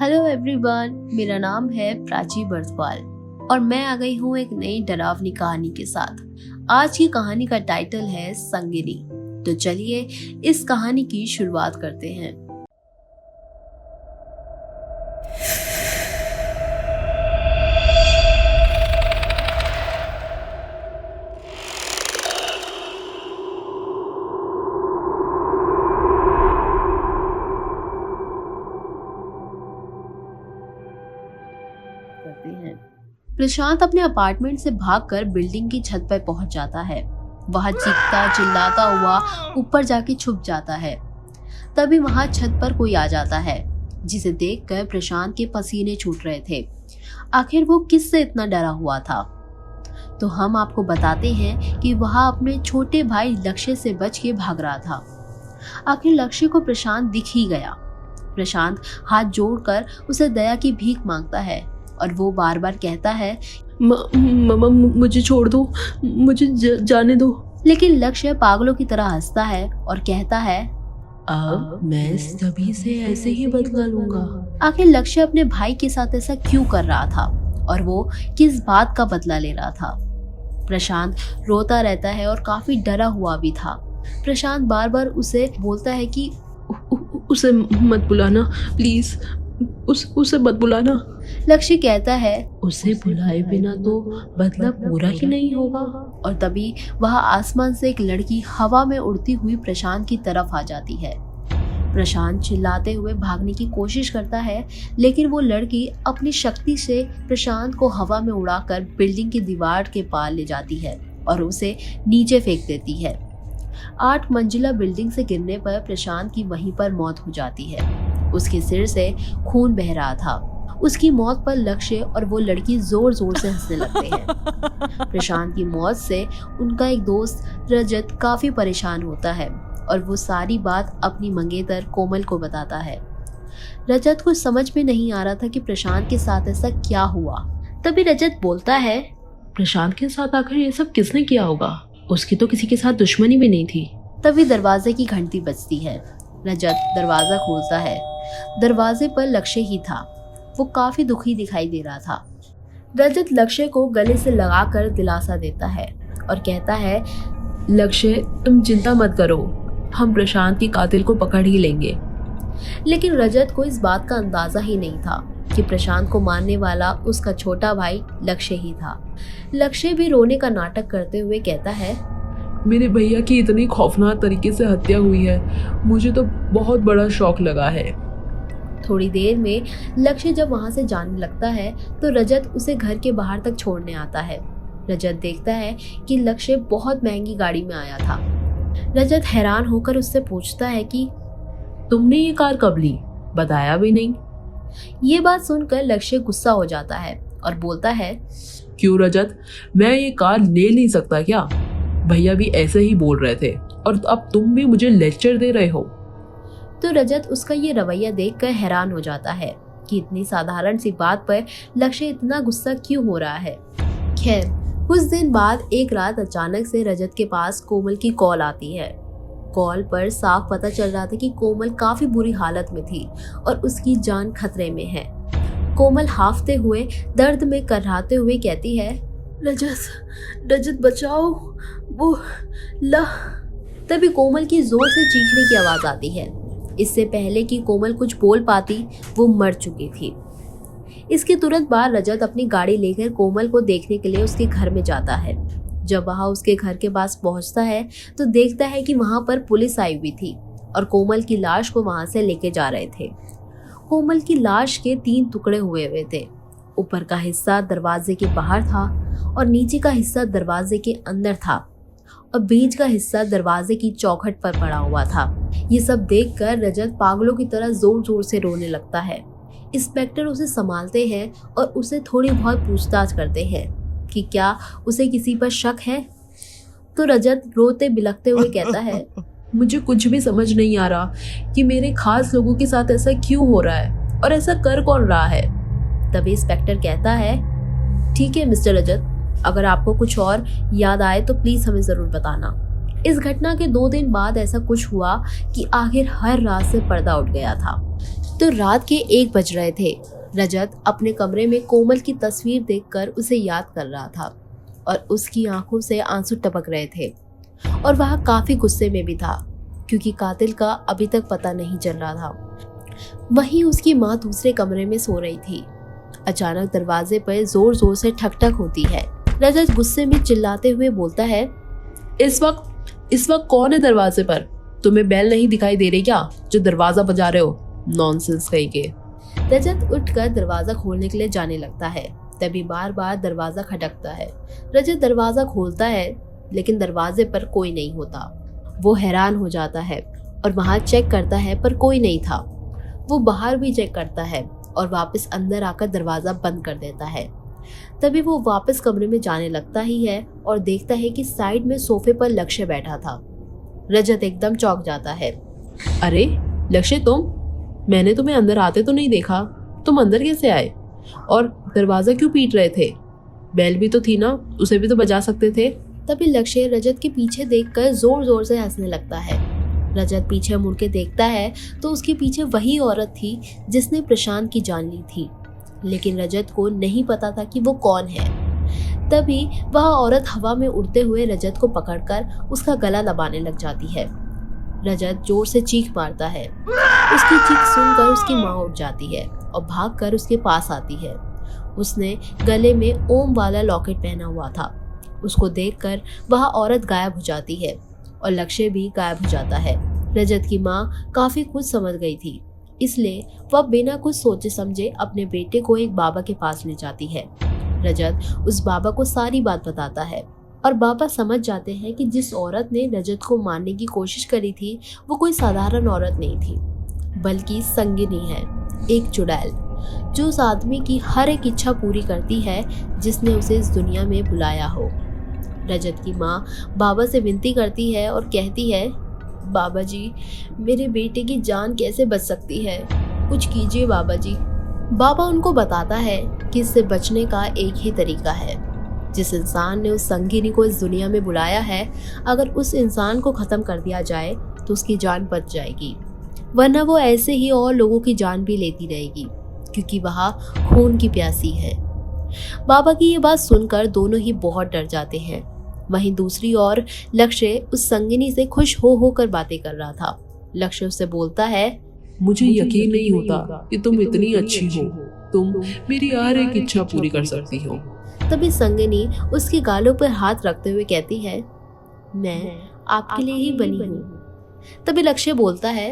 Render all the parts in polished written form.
Hello everyone, मेरा नाम है प्राची बर्थवाल और मैं आ गई हूँ एक नई डरावनी कहानी के साथ। आज की कहानी का टाइटल है संगिनी। तो चलिए इस कहानी की शुरुआत करते हैं। प्रशांत अपने अपार्टमेंट से भागकर बिल्डिंग की छत पर पहुंच जाता है। वह चीखता चिल्लाता हुआ ऊपर जाके छुप जाता है। तभी वहां छत पर कोई आ जाता है, जिसे देखकर प्रशांत के पसीने छूट रहे थे। आखिर वो किससे इतना डरा हुआ था? तो हम आपको बताते हैं कि वह अपने छोटे भाई लक्ष्य से बच के भाग रहा था। आखिर लक्ष्य को प्रशांत दिख ही गया। प्रशांत हाथ जोड़कर उसे दया की भीख मांगता है और वो बार बार कहता है, मम्मा मुझे छोड़ दो, मुझे जाने दो। लेकिन लक्ष्य पागलों की तरह हंसता है और कहता है, अब मैं सभी से ऐसे ही बदला लूंगा। आखिर लक्ष्य अपने भाई के साथ ऐसा क्यों कर रहा था और वो किस बात का बदला ले रहा था? प्रशांत रोता रहता है और काफी डरा हुआ भी था। प्रशांत बार बार उसे बोलता है कि उसे मत बुलाना प्लीज, उसे मत बुलाना। लक्ष्य कहता है, उसे बुलाए बिना तो बदला पूरा ही नहीं होगा। और तभी वह आसमान से एक लड़की हवा में उड़ती हुई प्रशांत की तरफ आ जाती है। प्रशांत चिल्लाते हुए भागने की कोशिश करता है, लेकिन वो लड़की अपनी शक्ति से प्रशांत को हवा में उड़ाकर बिल्डिंग की दीवार के पार ले जाती है और उसे नीचे फेंक देती है। 8 मंजिला बिल्डिंग से गिरने पर प्रशांत की वहीं पर मौत हो जाती है। उसके सिर से खून बह रहा था। उसकी मौत पर लक्ष्य और वो लड़की जोर जोर से हंसने लगते हैं। प्रशांत की मौत से उनका एक दोस्त रजत काफी परेशान होता है और वो सारी बात अपनी मंगेतर कोमल को बताता है। रजत को समझ में नहीं आ रहा था कि प्रशांत के साथ ऐसा क्या हुआ। तभी रजत बोलता है, प्रशांत के साथ आखिर ये सब किसने किया होगा? उसकी तो किसी के साथ दुश्मनी भी नहीं थी। तभी दरवाजे की घंटी बजती है। रजत दरवाजा खोलता है। दरवाजे पर लक्ष्य ही था। वो काफी दुखी दिखाई दे रहा था। रजत लक्ष्य को गले से लगाकर दिलासा देता है और कहता है, लक्ष्य तुम चिंता मत करो, हम प्रशांत की कातिल को पकड़ ही लेंगे। लेकिन रजत को इस बात का अंदाजा ही नहीं था कि प्रशांत को मारने वाला उसका छोटा भाई लक्ष्य ही था। लक्ष्य भी रोने का नाटक करते हुए कहता है, मेरे भैया की इतनी खौफनाक तरीके से हत्या हुई है, मुझे तो बहुत बड़ा शौक लगा है। थोड़ी देर में लक्ष्य जब वहां से जाने लगता है तो रजत उसे घर के बाहर तक छोड़ने आता है। रजत देखता है कि लक्ष्य बहुत महंगी गाड़ी में आया था। रजत हैरान होकर उससे पूछता है कि तुमने ये कार कब ली? बताया भी नहीं। ये बात सुनकर लक्ष्य गुस्सा हो जाता है और बोलता है, क्यों रजत, मैं ये कार ले नहीं सकता क्या? भैया भी ऐसे ही बोल रहे थे और अब तुम भी मुझे लेक्चर दे रहे हो। तो रजत उसका ये रवैया देखकर हैरान हो जाता है कि इतनी साधारण सी बात पर लक्ष्य इतना गुस्सा क्यों हो रहा है। खैर, कुछ दिन बाद एक रात अचानक से रजत के पास कोमल की कॉल आती है। कॉल पर साफ पता चल रहा था कि कोमल काफी बुरी हालत में थी और उसकी जान खतरे में है। कोमल हाफते हुए दर्द में कराहते हुए कहती है, रजत बचाओ, वो ला। तभी कोमल की जोर से चीखने की आवाज आती है। इससे पहले कि कोमल कुछ बोल पाती, वो मर चुकी थी। इसके तुरंत बाद रजत अपनी गाड़ी लेकर कोमल को देखने के लिए उसके घर में जाता है। जब वह उसके घर के पास पहुंचता है तो देखता है कि वहां पर पुलिस आई हुई थी और कोमल की लाश को वहां से लेके जा रहे थे। कोमल की लाश के 3 टुकड़े हुए थे। ऊपर का हिस्सा दरवाजे के बाहर था और नीचे का हिस्सा दरवाजे के अंदर था और बीच का हिस्सा दरवाजे की चौखट पर पड़ा हुआ था। ये सब देखकर रजत पागलों की तरह जोर जोर से रोने लगता है। इंस्पेक्टर उसे संभालते हैं और उसे थोड़ी बहुत पूछताछ करते हैं कि क्या उसे किसी पर शक है। तो रजत रोते बिलखते हुए कहता है, मुझे कुछ भी समझ नहीं आ रहा कि मेरे खास लोगों के साथ ऐसा क्यों हो रहा है और ऐसा कर कौन रहा है। तभी इंस्पेक्टर कहता है, ठीक है मिस्टर रजत, अगर आपको कुछ और याद आए तो प्लीज हमें जरूर बताना। इस घटना के 2 दिन बाद ऐसा कुछ हुआ कि आखिर हर रात से पर्दा उठ गया था। तो रात के 1 बज रहे थे। रजत अपने कमरे में कोमल की तस्वीर देखकर उसे याद कर रहा था और उसकी आंखों से आंसू टपक रहे थे और वह काफी गुस्से में भी था क्योंकि कातिल का अभी तक पता नहीं चल रहा था। वहीं उसकी माँ दूसरे कमरे में सो रही थी। अचानक दरवाजे पर जोर जोर से ठक ठक होती है। रजत गुस्से में चिल्लाते हुए बोलता है, इस वक्त कौन है दरवाजे पर? तुम्हें बेल नहीं दिखाई दे रही क्या जो दरवाजा बजा रहे हो? नॉनसेंस कहीं के। रजत उठकर दरवाजा खोलने के लिए जाने लगता है। तभी बार बार दरवाजा खटकता है। रजत दरवाजा खोलता है लेकिन दरवाजे पर कोई नहीं होता। वो हैरान हो जाता है और वहां चेक करता है पर कोई नहीं था। वो बाहर भी चेक करता है और वापस अंदर आकर दरवाजा बंद कर देता है। तभी वो वापस कमरे में जाने लगता ही है और देखता है कि साइड में सोफे पर लक्ष्य बैठा था। रजत एकदम चौंक जाता है। अरे लक्ष्य, मैंने तुम्हें अंदर आते तो नहीं देखा। तुम अंदर कैसे आए? और दरवाजा क्यों पीट रहे थे? बेल भी तो थी ना, उसे भी तो बजा सकते थे। तभी लक्ष्य रजत के पीछे देखकर जोर जोर से हंसने लगता है। रजत पीछे मुड़ के देखता है तो उसके पीछे वही औरत थी जिसने प्रशांत की जान ली थी, लेकिन रजत को नहीं पता था कि वो कौन है। तभी वह औरत हवा में उड़ते हुए रजत को पकड़कर उसका गला दबाने लग जाती है। रजत जोर से चीख मारता है। उसकी चीख सुनकर उसकी माँ उठ जाती है और भागकर उसके पास आती है। उसने गले में ओम वाला लॉकेट पहना हुआ था। उसको देखकर वह औरत गायब हो जाती है और लक्ष्य भी गायब हो जाता है। रजत की माँ काफी कुछ समझ गई थी, इसलिए वह बिना कुछ सोचे समझे अपने बेटे को एक बाबा के पास ले जाती है। रजत उस बाबा को सारी बात बताता है और बाबा समझ जाते हैं कि जिस औरत ने रजत को मारने की कोशिश करी थी वो कोई साधारण औरत नहीं थी, बल्कि संगिनी है, एक चुड़ैल जो उस आदमी की हर एक इच्छा पूरी करती है जिसने उसे इस दुनिया में बुलाया हो। रजत की माँ बाबा से विनती करती है और कहती है, बाबा जी, मेरे बेटे की जान कैसे बच सकती है? कुछ कीजिए बाबा जी। बाबा उनको बताता है कि इससे बचने का एक ही तरीका है। जिस इंसान ने उस संगिनी को इस दुनिया में बुलाया है, अगर उस इंसान को खत्म कर दिया जाए तो उसकी जान बच जाएगी, वरना वो ऐसे ही और लोगों की जान भी लेती रहेगी क्योंकि वह खून की प्यासी है। बाबा की ये बात सुनकर दोनों ही बहुत डर जाते हैं। वहीं दूसरी ओर लक्ष्य उस संगिनी से खुश हो होकर बातें कर रहा था। लक्ष्य उससे बोलता है, मुझे यकीन नहीं होता कि तुम इतनी अच्छी हो। तुम मेरी हर एक इच्छा पूरी कर सकती हो। तभी संगिनी उसके गालों पर हाथ रखते हुए कहती है, मैं आपके लिए ही बनी हूँ। तभी लक्ष्य बोलता है,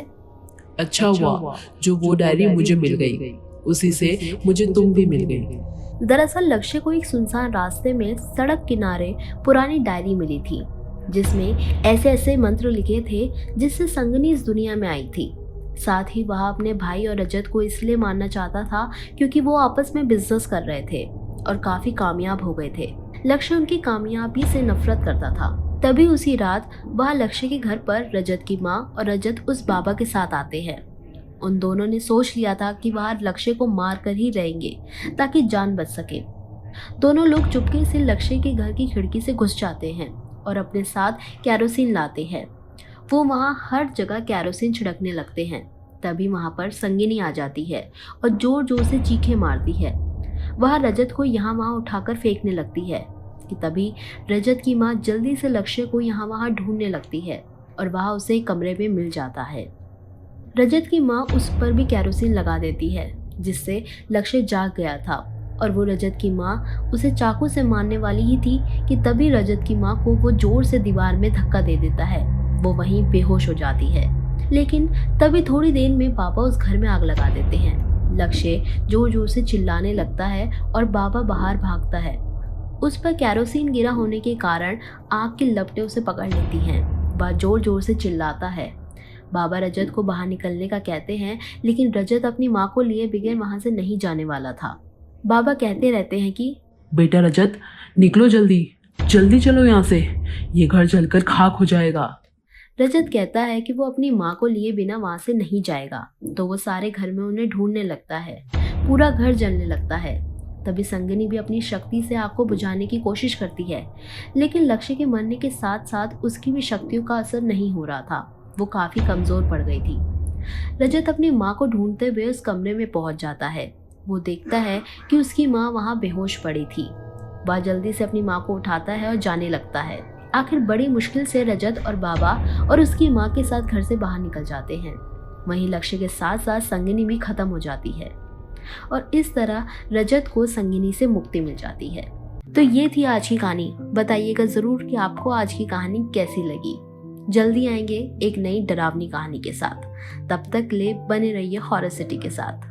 अच्छा हुआ जो वो डायरी मुझे मिल गई, उसी से मुझे तुम भी मिल गई। दरअसल लक्ष्य को एक सुनसान रास्ते में सड़क किनारे पुरानी डायरी मिली थी जिसमें ऐसे ऐसे मंत्र लिखे थे जिससे संगिनी इस दुनिया में आई थी। साथ ही वह अपने भाई और रजत को इसलिए मारना चाहता था क्योंकि वो आपस में बिजनेस कर रहे थे और काफी कामयाब हो गए थे। लक्ष्य उनकी कामयाबी से नफरत करता था। तभी उसी रात वह लक्ष्य के घर पर रजत की माँ और रजत उस बाबा के साथ आते हैं। उन दोनों ने सोच लिया था कि वह लक्ष्य को मार कर ही रहेंगे ताकि जान बच सके। दोनों लोग चुपके से लक्ष्य के घर की खिड़की से घुस जाते हैं और अपने साथ कैरोसिन लाते हैं। वो वहाँ हर जगह कैरोसिन छिड़कने लगते हैं। तभी वहाँ पर संगिनी आ जाती है और जोर जोर से चीखें मारती है। वह रजत को यहाँ वहाँ उठाकर फेंकने लगती है कि तभी रजत की माँ जल्दी से लक्ष्य को यहाँ वहाँ ढूंढने लगती है और वह उसे एक कमरे में मिल जाता है। रजत की माँ उस पर भी कैरोसिन लगा देती है जिससे लक्ष्य जाग गया था और वो रजत की माँ उसे चाकू से मारने वाली ही थी कि तभी रजत की माँ को वो जोर से दीवार में धक्का दे देता है। वो वहीं बेहोश हो जाती है। लेकिन तभी थोड़ी देर में पापा उस घर में आग लगा देते हैं। लक्ष्य जोर जोर से चिल्लाने लगता है और बाबा बाहर भागता है। उस पर कैरोसिन गिरा होने के कारण आग की लपटें उसे पकड़ लेती हैं। वह जोर जोर से चिल्लाता है। बाबा रजत को बाहर निकलने का कहते हैं, लेकिन रजत अपनी माँ को लिए बगैर वहाँ से नहीं जाने वाला था। बाबा कहते रहते हैं कि बेटा रजत, निकलो जल्दी, जल्दी चलो यहाँ से, ये घर जलकर खाक हो जाएगा। रजत कहता है कि वो अपनी माँ को लिए बिना वहाँ से नहीं जाएगा, तो वो सारे घर में उन्हें ढूंढने लगता है। पूरा घर जलने लगता है। तभी संगिनी भी अपनी शक्ति से आग को बुझाने की कोशिश करती है, लेकिन लक्ष्य के मरने के साथ साथ उसकी भी शक्तियों का असर नहीं हो रहा था। वो काफी कमजोर पड़ गई थी। रजत अपनी माँ को ढूंढते हुए उस कमरे में पहुंच जाता है। वो देखता है कि उसकी माँ वहाँ बेहोश पड़ी थी। वह जल्दी से अपनी माँ को उठाता है और जाने लगता है। आखिर बड़ी मुश्किल से रजत और बाबा और उसकी माँ के साथ घर से बाहर निकल जाते हैं। वहीं लक्ष्य के साथ साथ संगिनी भी खत्म हो जाती है और इस तरह रजत को संगिनी से मुक्ति मिल जाती है। तो ये थी आज की कहानी। बताइएगा जरूर कि आपको आज की कहानी कैसी लगी। जल्दी आएंगे एक नई डरावनी कहानी के साथ। तब तक ले बने रहिए हॉरर सिटी के साथ।